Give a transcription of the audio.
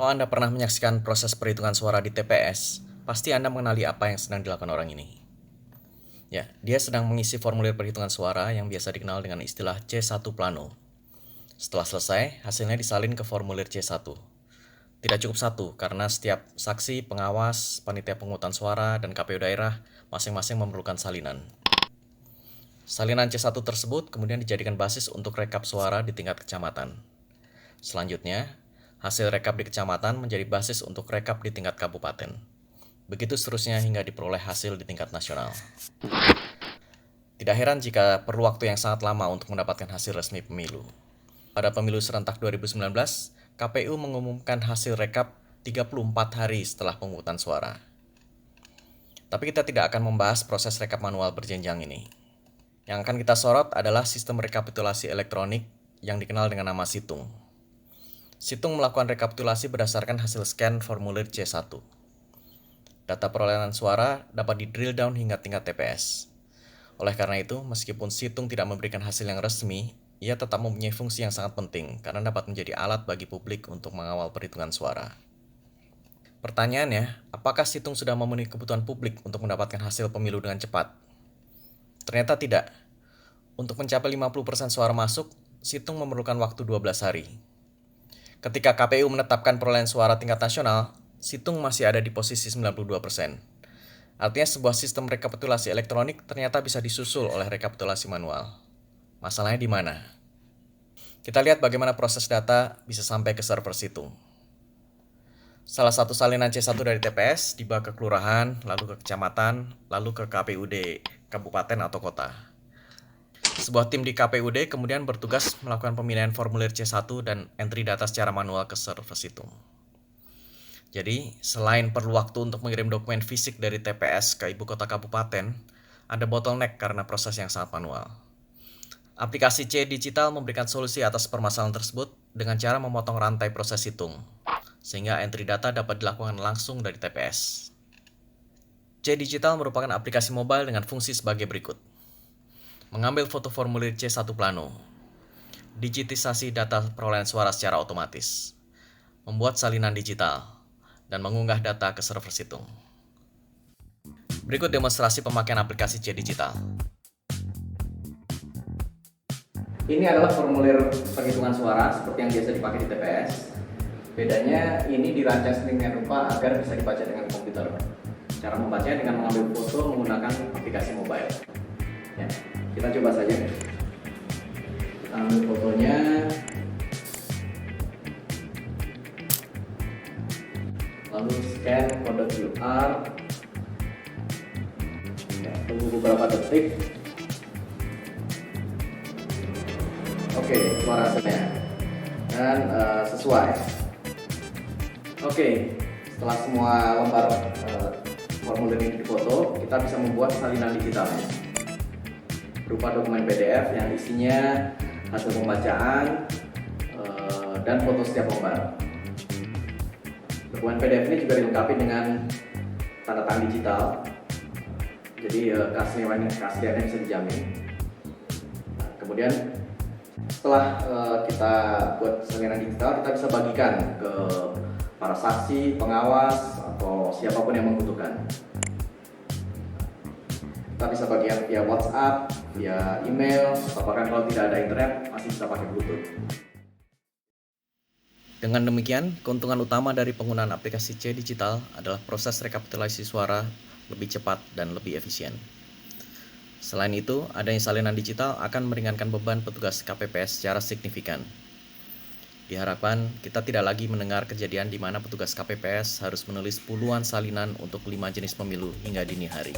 Kalau Anda pernah menyaksikan proses perhitungan suara di TPS, pasti Anda mengenali apa yang sedang dilakukan orang ini. Ya, dia sedang mengisi formulir perhitungan suara yang biasa dikenal dengan istilah C1 plano. Setelah selesai, hasilnya disalin ke formulir C1. Tidak cukup satu, karena setiap saksi, pengawas, panitia pemungutan suara, dan KPU daerah masing-masing memerlukan salinan. Salinan C1 tersebut kemudian dijadikan basis untuk rekap suara di tingkat kecamatan. Selanjutnya, hasil rekap di kecamatan menjadi basis untuk rekap di tingkat kabupaten. Begitu seterusnya hingga diperoleh hasil di tingkat nasional. Tidak heran jika perlu waktu yang sangat lama untuk mendapatkan hasil resmi pemilu. Pada pemilu serentak 2019, KPU mengumumkan hasil rekap 34 hari setelah pemungutan suara. Tapi kita tidak akan membahas proses rekap manual berjenjang ini. Yang akan kita sorot adalah sistem rekapitulasi elektronik yang dikenal dengan nama Situng. Situng melakukan rekapitulasi berdasarkan hasil scan formulir C1. Data perolehan suara dapat di-drill down hingga tingkat TPS. Oleh karena itu, meskipun Situng tidak memberikan hasil yang resmi, ia tetap mempunyai fungsi yang sangat penting karena dapat menjadi alat bagi publik untuk mengawal perhitungan suara. Pertanyaannya, apakah Situng sudah memenuhi kebutuhan publik untuk mendapatkan hasil pemilu dengan cepat? Ternyata tidak. Untuk mencapai 50% suara masuk, Situng memerlukan waktu 12 hari. Ketika KPU menetapkan perolehan suara tingkat nasional, Situng masih ada di posisi 92%. Artinya sebuah sistem rekapitulasi elektronik ternyata bisa disusul oleh rekapitulasi manual. Masalahnya di mana? Kita lihat bagaimana proses data bisa sampai ke server Situng. Salah satu salinan C1 dari TPS dibawa ke kelurahan, lalu ke kecamatan, lalu ke KPUD, kabupaten atau kota. Sebuah tim di KPUD kemudian bertugas melakukan pemilihan formulir C1 dan entry data secara manual ke server Situng. Jadi, selain perlu waktu untuk mengirim dokumen fisik dari TPS ke ibu kota kabupaten, ada bottleneck karena proses yang sangat manual. Aplikasi C Digital memberikan solusi atas permasalahan tersebut dengan cara memotong rantai proses Situng, sehingga entry data dapat dilakukan langsung dari TPS. C Digital merupakan aplikasi mobile dengan fungsi sebagai berikut. Mengambil foto formulir C1 plano, digitisasi data perolehan suara secara otomatis, membuat salinan digital, dan mengunggah data ke server Situng. Berikut demonstrasi pemakaian aplikasi C Digital. Ini adalah formulir perhitungan suara seperti yang biasa dipakai di TPS. Bedanya ini dirancang sedemikian rupa agar bisa dibaca dengan komputer. Cara membacanya dengan mengambil foto menggunakan aplikasi mobile. Ya, kita coba saja. Kita ambil fotonya. Lalu scan kode QR. Ya, tunggu beberapa detik. Oke, keluar hasilnya. Dan sesuai. Oke, setelah semua lembar formulir ini difoto, kita bisa membuat salinan digitalnya berupa dokumen PDF yang isinya hasil pembacaan dan foto setiap lembar. Dokumen PDF ini juga dilengkapi dengan tanda tangan digital, jadi keasliannya bisa dijamin. Nah, kemudian setelah kita buat salinan digital, kita bisa bagikan ke para saksi, pengawas, atau siapapun yang membutuhkan. Kita bisa bagikan via WhatsApp, via email, atau bahkan kalau tidak ada internet masih bisa pakai Bluetooth. Dengan demikian, keuntungan utama dari penggunaan aplikasi C Digital adalah proses rekapitulasi suara lebih cepat dan lebih efisien. Selain itu, adanya salinan digital akan meringankan beban petugas KPPS secara signifikan. Diharapkan kita tidak lagi mendengar kejadian di mana petugas KPPS harus menulis puluhan salinan untuk 5 jenis pemilu hingga dini hari.